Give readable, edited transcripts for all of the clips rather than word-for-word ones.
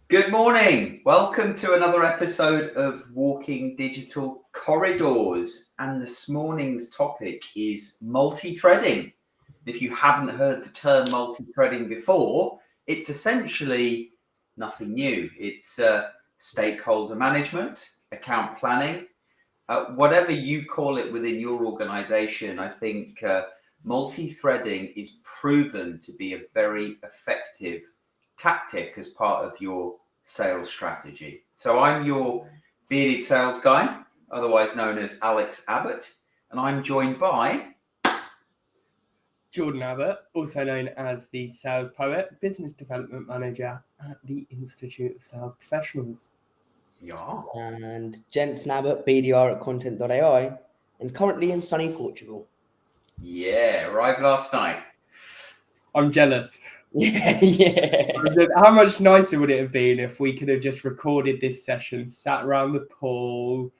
Good morning. Welcome to another episode of Walking Digital Corridors. And this morning's topic is multi-threading. If you haven't heard the term multi-threading before, it's essentially nothing new. It's stakeholder management, account planning, whatever you call it within your organization. I think multi-threading is proven to be a very effective tactic as part of your sales strategy. So I'm your bearded sales guy, otherwise known as Alex Abbott, and I'm joined by Jordan Abbott, also known as the Sales Poet, Business Development Manager at the Institute of Sales Professionals. And Jensen Abbott, BDR at Content.ai, and currently in sunny Portugal. Yeah, arrived last night. I'm jealous. Yeah. How much nicer would it have been if we could have just recorded this session, sat around the pool,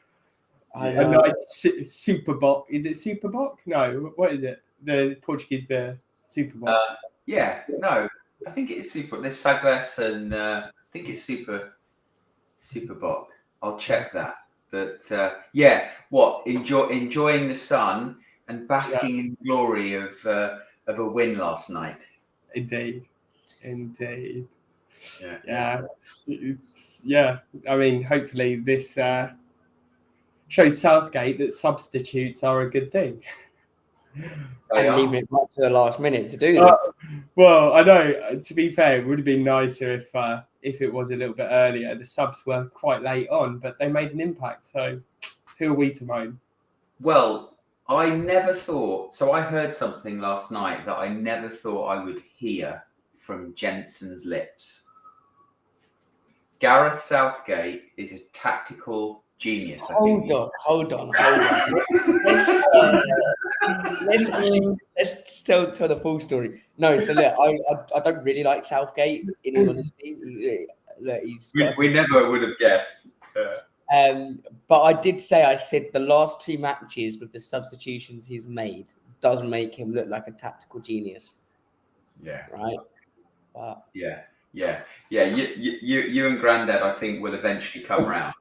a nice super bock. Is it super bock? No, what is it? The Portuguese beer, super bock. No, I think it is super. There's Sagres and I think it's super bock. I'll check that. But enjoying the sun and basking in the glory of a win last night. Indeed. Yeah. I mean, hopefully this shows Southgate that substitutes are a good thing. And leave it right to the last minute to do that. Well, I know. To be fair, it would have been nicer if it was a little bit earlier. The subs were quite late on, but they made an impact. So, who are we to moan? Well, I never thought. So I heard something last night that I never thought I would hear from Jensen's lips. Gareth Southgate is a tactical genius. Hold on. Let's still tell the full story. No, so look, I don't really like Southgate, in all honesty. We never would have guessed. But I said the last two matches with the substitutions he's made does make him look like a tactical genius. Yeah. Right. But yeah. You and Grandad, I think, will eventually come round.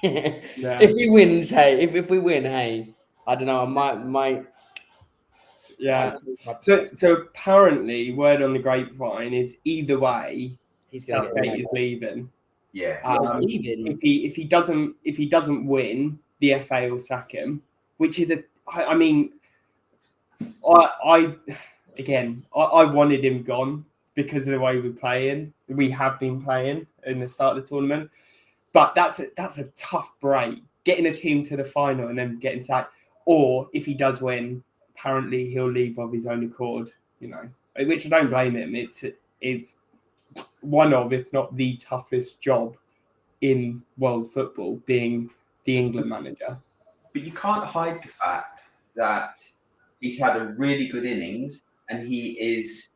If he wins, if we win, I don't know. I might. Yeah. So apparently, word on the grapevine is either way, Southgate is leaving. Yeah. Leaving. If he doesn't win, the FA will sack him. Which is I mean, I wanted him gone because of the way we have been playing in the start of the tournament. But that's a tough break, getting a team to the final and then getting sacked. Or if he does win, apparently he'll leave of his own accord. Which I don't blame him. It's one of, if not the toughest job in world football, being the England manager. But you can't hide the fact that he's had a really good innings and he is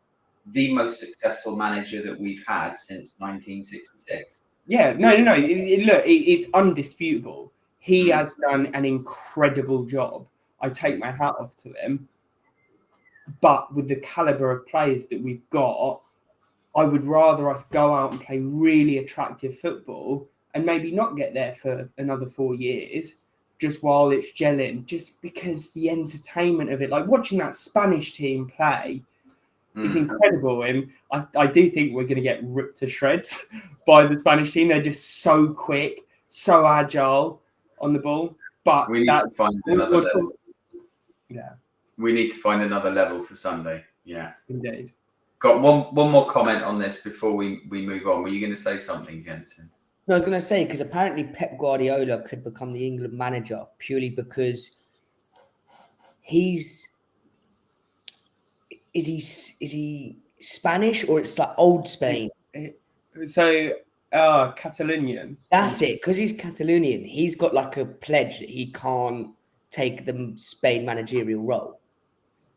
the most successful manager that we've had since 1966. Yeah, no. Look, it's undisputable. He has done an incredible job. I take my hat off to him. But with the caliber of players that we've got, I would rather us go out and play really attractive football and maybe not get there for another 4 years, just while it's gelling, just because the entertainment of it, like watching that Spanish team play, is incredible. And I do think we're going to get ripped to shreds by the Spanish team. They're just so quick, so agile on the ball. But we need to find another level. Yeah. We need to find another level for Sunday. Yeah. Indeed. Got one more comment on this before we move on. Were you going to say something, Jensen? No, I was going to say, because apparently Pep Guardiola could become the England manager purely because Is he Spanish or it's like old Spain? So, Catalonian. That's it, because he's Catalonian. He's got like a pledge that he can't take the Spain managerial role.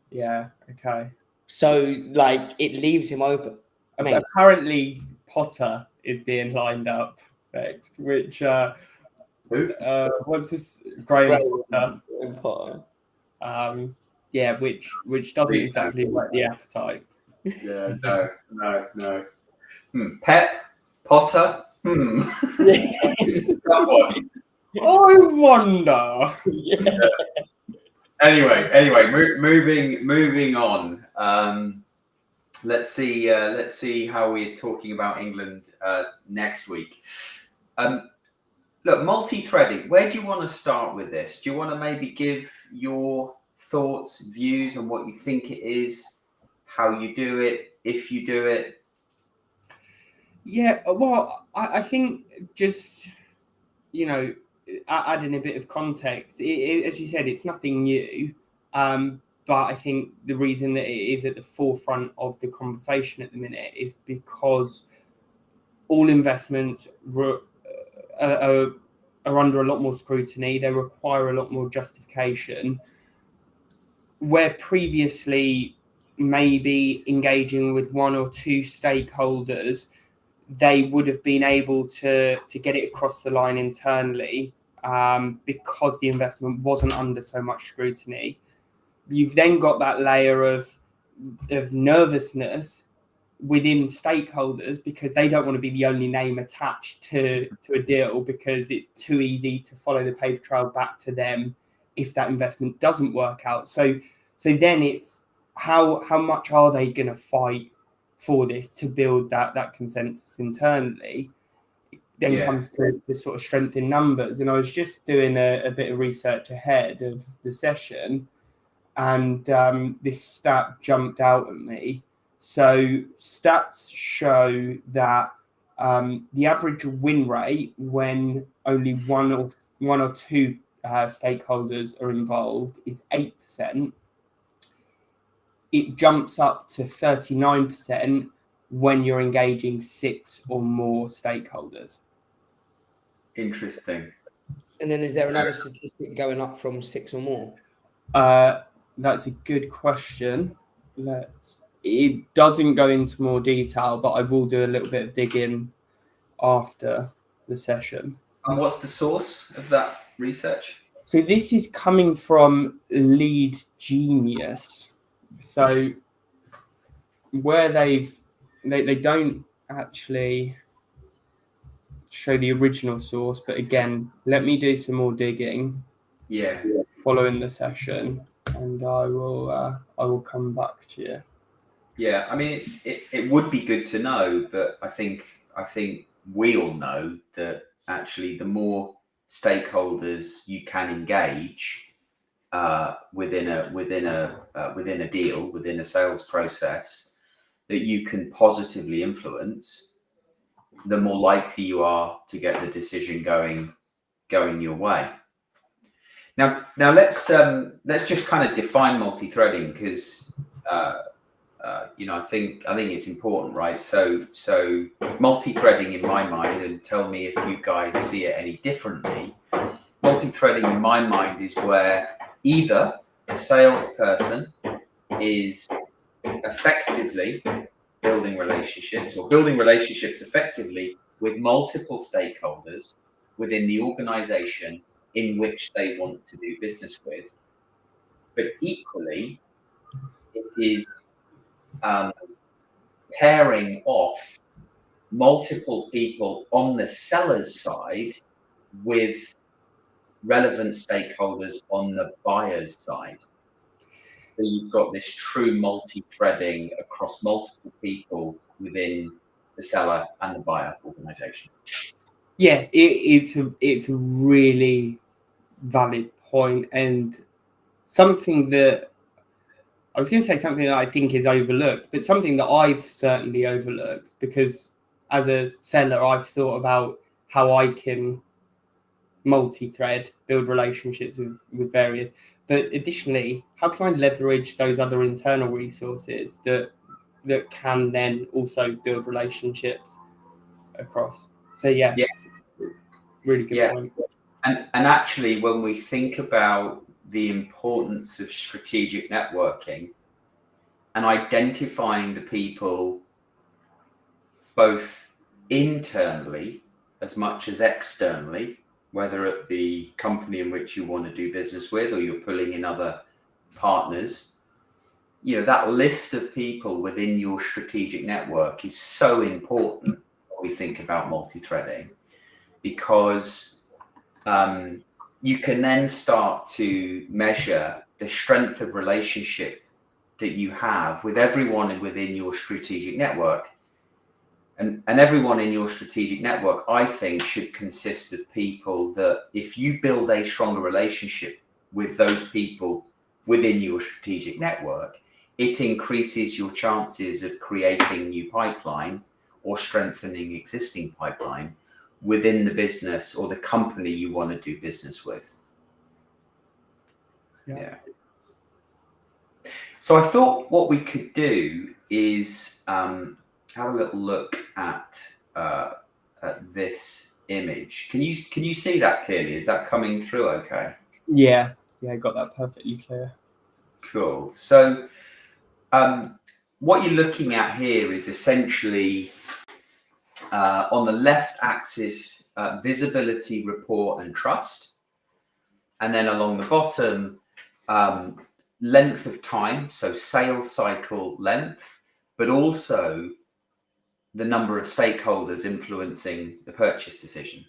Yeah, okay. So, like, it leaves him open. I mean, apparently Potter is being lined up next, which what's this? Graham Potter. Yeah, which doesn't exactly whet the appetite. Yeah, no. Pep, Potter. Tough one. I wonder. Yeah. Anyway, moving on. Let's see how we're talking about England next week. Look, multi-threading. Where do you want to start with this? Do you want to maybe give your thoughts, views on what you think it is, how you do it, if you do it? Yeah, well, I think just, adding a bit of context, as you said, it's nothing new. But I think the reason that it is at the forefront of the conversation at the minute is because all investments are under a lot more scrutiny. They require a lot more justification. Where previously maybe engaging with one or two stakeholders, they would have been able to get it across the line internally because the investment wasn't under so much scrutiny. You've then got that layer of nervousness within stakeholders because they don't want to be the only name attached to a deal because it's too easy to follow the paper trail back to them if that investment doesn't work out. So then it's how much are they going to fight for this to build that consensus internally. Then comes to sort of strength in numbers. And I was just doing a bit of research ahead of the session, and this stat jumped out at me. So stats show that the average win rate when only one or two stakeholders are involved is 8%. It jumps up to 39% when you're engaging 6 or more stakeholders. Interesting. And then is there another statistic going up from 6 or more? That's a good question. It doesn't go into more detail, but I will do a little bit of digging after the session. And what's the source of that research? So this is coming from Lead Genius. So where they don't actually show the original source, but again, let me do some more digging. Yeah. Following the session, and I will come back to you. Yeah, I mean, it would be good to know, but I think we all know that actually the more stakeholders you can engage within a deal, within a sales process that you can positively influence, the more likely you are to get the decision going your way. Now let's just kind of define multi-threading because I think it's important, right? So multi-threading in my mind, and tell me if you guys see it any differently. Multi-threading in my mind is where either a salesperson is effectively building relationships effectively with multiple stakeholders within the organization in which they want to do business with, but equally it is pairing off multiple people on the seller's side with relevant stakeholders on the buyer's side. So you've got this true multi-threading across multiple people within the seller and the buyer organization. Yeah, it's a really valid point, and something that I was going to say something that I think is overlooked, but something that I've certainly overlooked because as a seller, I've thought about how I can multi-thread, build relationships with various, but additionally, how can I leverage those other internal resources that can then also build relationships across? So yeah. Really good point. And actually, when we think about the importance of strategic networking and identifying the people both internally as much as externally, whether at the company in which you want to do business with or you're pulling in other partners, that list of people within your strategic network is so important when we think about multi-threading, because you can then start to measure the strength of relationship that you have with everyone within your strategic network. And everyone in your strategic network, I think, should consist of people that, if you build a stronger relationship with those people within your strategic network, it increases your chances of creating new pipeline or strengthening existing pipeline within the business or the company you want to do business with. Yeah. So I thought what we could do is have a little look at this image. Can you see that clearly? Is that coming through okay? Yeah, I got that perfectly clear. Cool. So what you're looking at here is essentially on the left axis, visibility, rapport, and trust. And then along the bottom, length of time, so sales cycle length, but also the number of stakeholders influencing the purchase decision.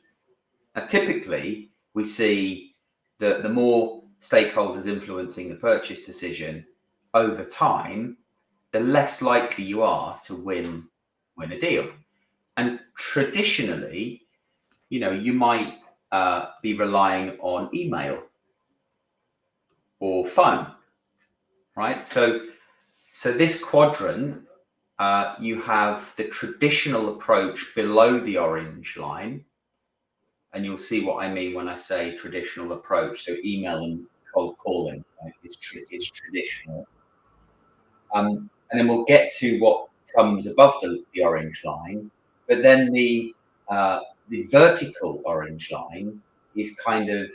Now, typically, we see that the more stakeholders influencing the purchase decision over time, the less likely you are to win a deal. And traditionally, you might be relying on email or phone, right? So this quadrant, you have the traditional approach below the orange line, and you'll see what I mean when I say traditional approach. So email and cold calling, right, is traditional. And then we'll get to what comes above the orange line, but then the vertical orange line is kind of,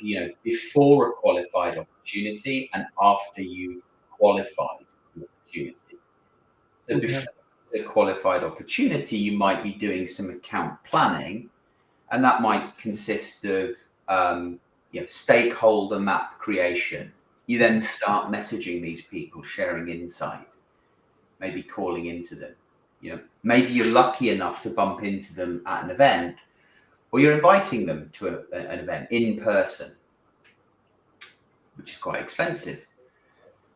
before a qualified opportunity and after you've qualified the opportunity. So before the qualified opportunity, you might be doing some account planning, and that might consist of stakeholder map creation. You then start messaging these people, sharing insight, maybe calling into them. Maybe you're lucky enough to bump into them at an event, or you're inviting them to an event in person, which is quite expensive.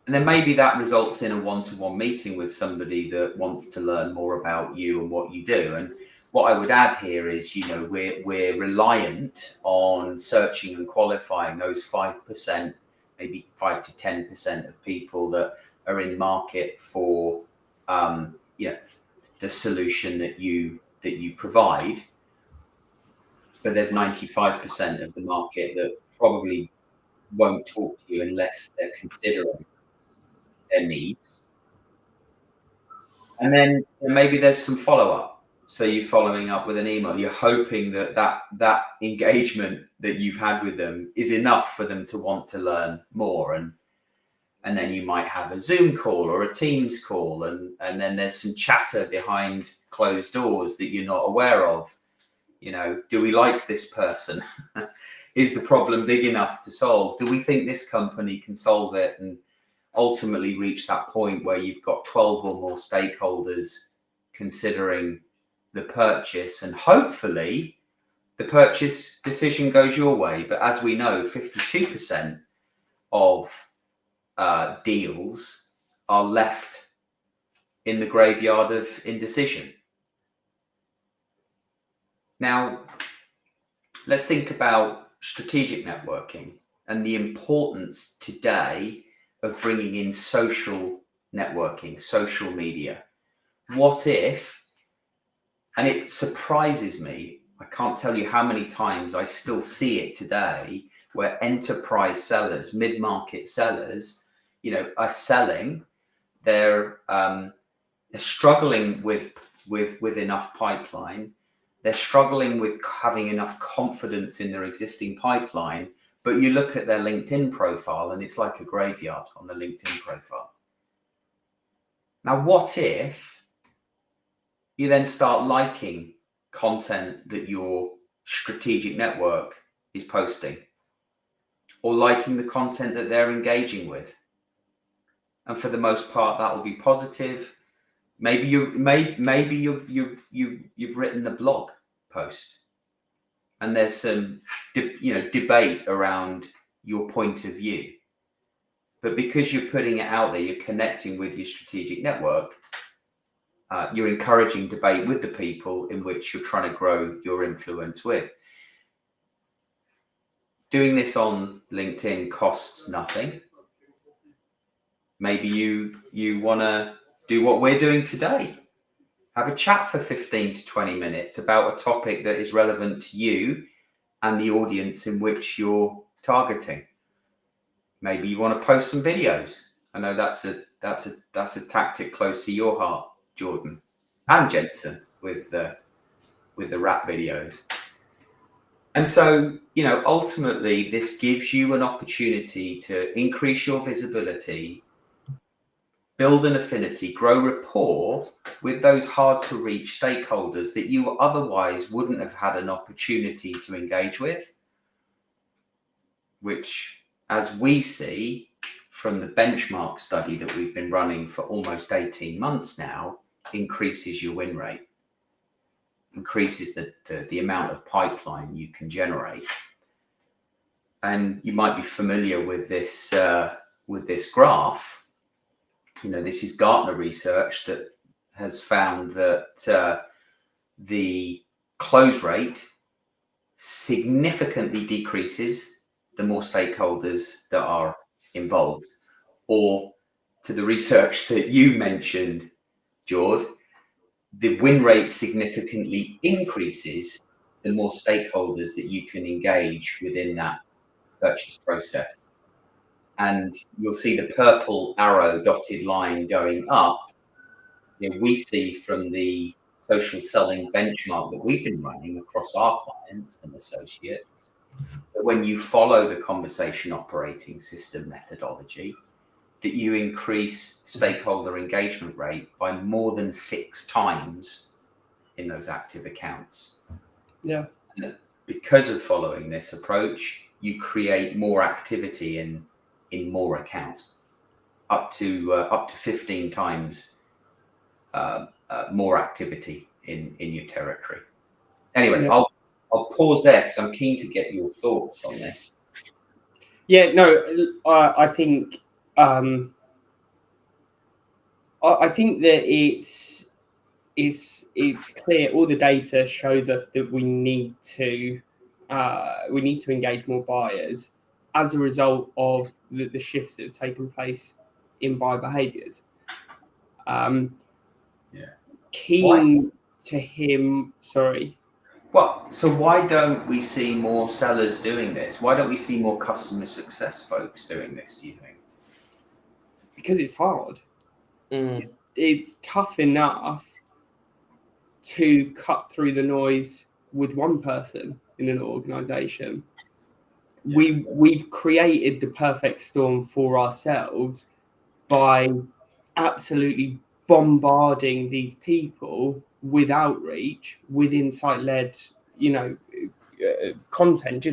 And then maybe that results in a one-to-one meeting with somebody that wants to learn more about you and what you do. And what I would add here is, we're reliant on searching and qualifying those 5%, maybe 5 to 10% of people that are in market for the solution that you provide. But there's 95% of the market that probably won't talk to you unless they're considering their needs. And then maybe there's some follow-up. So you're following up with an email. You're hoping that engagement that you've had with them is enough for them to want to learn more. And then you might have a Zoom call or a Teams call, and then there's some chatter behind closed doors that you're not aware of. Do we like this person? Is the problem big enough to solve? Do we think this company can solve it? And ultimately reach that point where you've got 12 or more stakeholders considering the purchase, and hopefully the purchase decision goes your way. But as we know, 52% of deals are left in the graveyard of indecision. Now, let's think about strategic networking and the importance today of bringing in social networking, social media. What if, and it surprises me, I can't tell you how many times I still see it today, where enterprise sellers, mid-market sellers, are selling. They're struggling with enough pipeline. They're struggling with having enough confidence in their existing pipeline. But you look at their LinkedIn profile and it's like a graveyard on the LinkedIn profile. Now, what if you then start liking content that your strategic network is posting, or liking the content that they're engaging with? and for the most part, that will be positive. Maybe you've written a blog post, and there's some debate around your point of view. But because you're putting it out there, you're connecting with your strategic network. You're encouraging debate with the people in which you're trying to grow your influence with. Doing this on LinkedIn costs nothing. Maybe you want to do what we're doing today. Have a chat for 15 to 20 minutes about a topic that is relevant to you and the audience in which you're targeting. Maybe you want to post some videos. I know that's a tactic close to your heart, Jordan and Jensen, with the rap videos. And so, ultimately, this gives you an opportunity to increase your visibility, build an affinity, grow rapport with those hard to reach stakeholders that you otherwise wouldn't have had an opportunity to engage with, which, as we see from the benchmark study that we've been running for almost 18 months now, increases your win rate, increases the amount of pipeline you can generate. And you might be familiar with this graph. This is Gartner research that has found that the close rate significantly decreases the more stakeholders that are involved. Or, to the research that you mentioned, George, the win rate significantly increases the more stakeholders that you can engage within that purchase process. And you'll see the purple arrow dotted line going up. We see from the social selling benchmark that we've been running across our clients and associates, that when you follow the conversation operating system methodology, that you increase stakeholder engagement rate by more than 6 times in those active accounts. Yeah. And because of following this approach, you create more activity in more accounts, up to 15 times more activity in your territory. Anyway, yeah. I'll pause there because I'm keen to get your thoughts on this. Yeah, no, I think that it's clear. All the data shows us that we need to engage more buyers as a result of the shifts that have taken place in buyer behaviours. Keen to him. Sorry. Well, so why don't we see more sellers doing this? Why don't we see more customer success folks doing this, do you think? Because it's hard. It's tough enough to cut through the noise with one person in an organization. Yeah. We've created the perfect storm for ourselves by absolutely bombarding these people with outreach, with insight-led, content,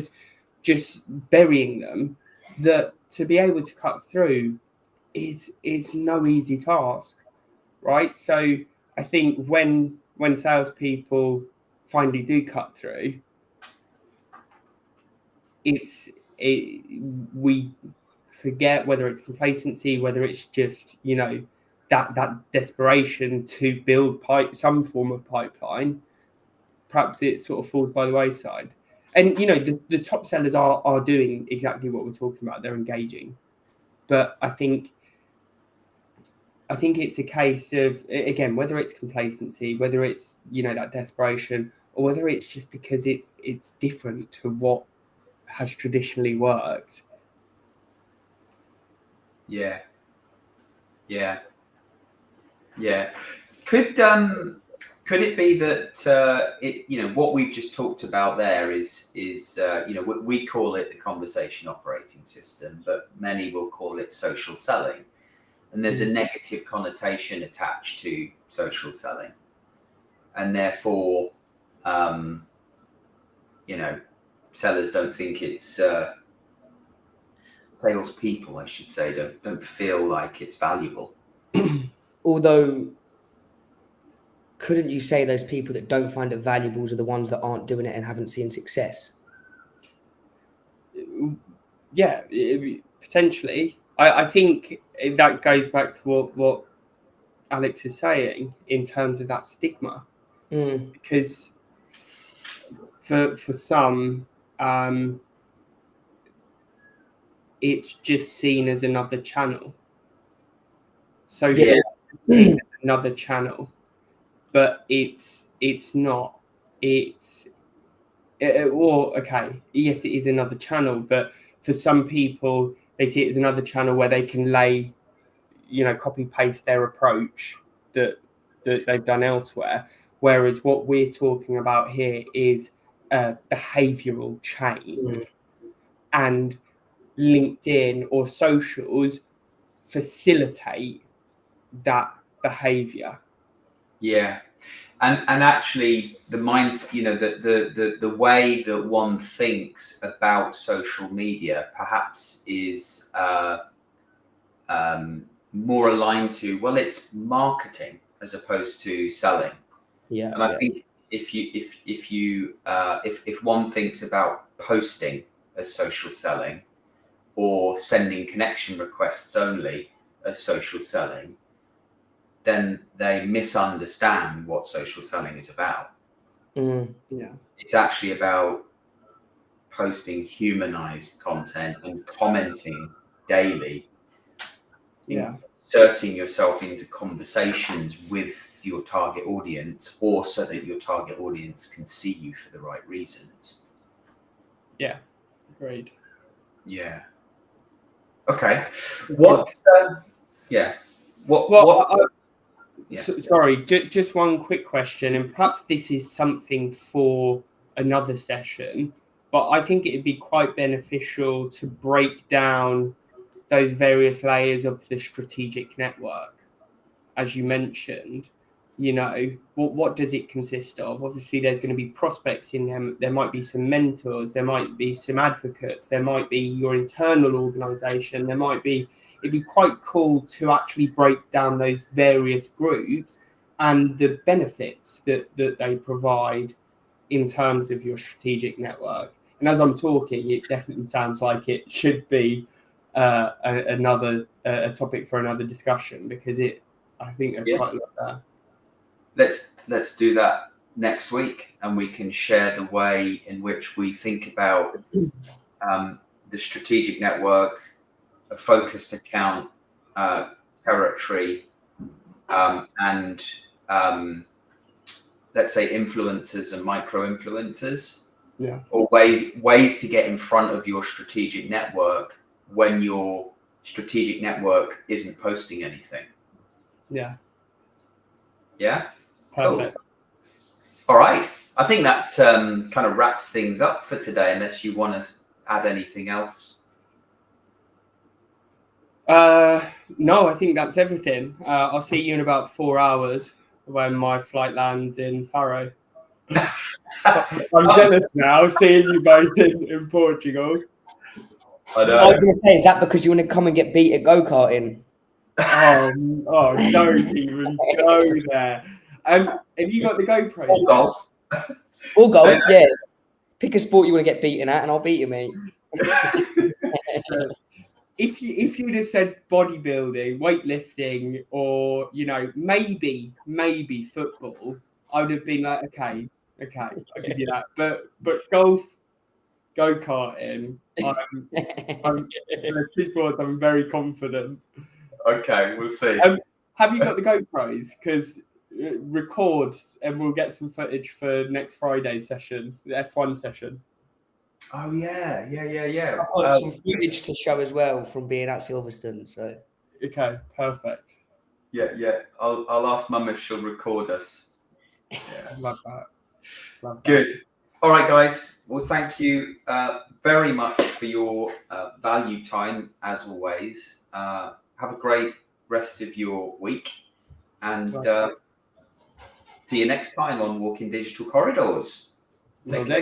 just burying them. That to be able to cut through is no easy task, right? So I think when salespeople finally do cut through, we forget whether it's complacency, whether it's just that desperation to build some form of pipeline. Perhaps it sort of falls by the wayside. And the top sellers are doing exactly what we're talking about. They're engaging, but I think it's a case of, again, whether it's complacency, whether it's that desperation, or whether it's just because it's different to what has traditionally worked. Yeah. Could it be that what we've just talked about there is we call it the conversation operating system, but many will call it social selling, and there's a negative connotation attached to social selling, and therefore sellers don't think it's salespeople, I should say, don't feel like it's valuable. Although, couldn't you say those people that don't find it valuable are the ones that aren't doing it and haven't seen success? Yeah, potentially. I think that goes back to what Alex is saying in terms of that stigma, because for some, it's just seen as another channel. Social seen as another channel, but it's not. Okay, yes, it is another channel, but for some people, they see it as another channel where they can copy paste their approach that they've done elsewhere. Whereas what we're talking about here is behavioural change, and LinkedIn or socials facilitate that behaviour. Yeah. And actually the minds, the way that one thinks about social media perhaps is more aligned to, well, it's marketing as opposed to selling. Yeah. And I think if one thinks about posting as social selling, or sending connection requests only as social selling, then they misunderstand what social selling is about. Yeah. It's actually about posting humanized content and commenting daily, inserting yourself into conversations with your target audience, or so that your target audience can see you for the right reasons. Yeah, agreed. Yeah. Okay. Sorry, just one quick question, and perhaps this is something for another session, but I think it'd be quite beneficial to break down those various layers of the strategic network. As you mentioned, what does it consist of? Obviously, there's going to be prospects in them. There might be some mentors. There might be some advocates. There might be your internal organisation. It'd be quite cool to actually break down those various groups and the benefits that they provide in terms of your strategic network. And as I'm talking, it definitely sounds like it should be another topic for another discussion, because I think there's quite a lot there. Let's do that next week, and we can share the way in which we think about the strategic network, a focused account, territory, and let's say influencers and micro influencers, or ways to get in front of your strategic network when your strategic network isn't posting anything. Yeah. Cool. Perfect. All right, I think that kind of wraps things up for today, unless you want to add anything else. No, I think that's everything. I'll see you in about 4 hours when my flight lands in Faro. I'm jealous now, seeing you both in Portugal. I was going to say, is that because you want to come and get beat at go-karting? Oh, don't even go there. Have you got the GoPro? Or golf. Or golf, yeah. Pick a sport you want to get beaten at, and I'll beat you, mate. If you'd have said bodybuilding, weightlifting, or maybe football, I would have been like, okay, I'll give you that. But golf, go-karting, two sports I'm very confident. Okay, we'll see. Have you got the GoPros? Because records, and we'll get some footage for next Friday's session, the F1 session. Oh yeah. I've got some footage to show as well from being at Silverstone. So okay, perfect. Yeah. I'll ask Mum if she'll record us. Yeah, love that. Good. All right, guys. Well, thank you very much for your value time, as always. Have a great rest of your week, and see you next time on Walking Digital Corridors. Take care.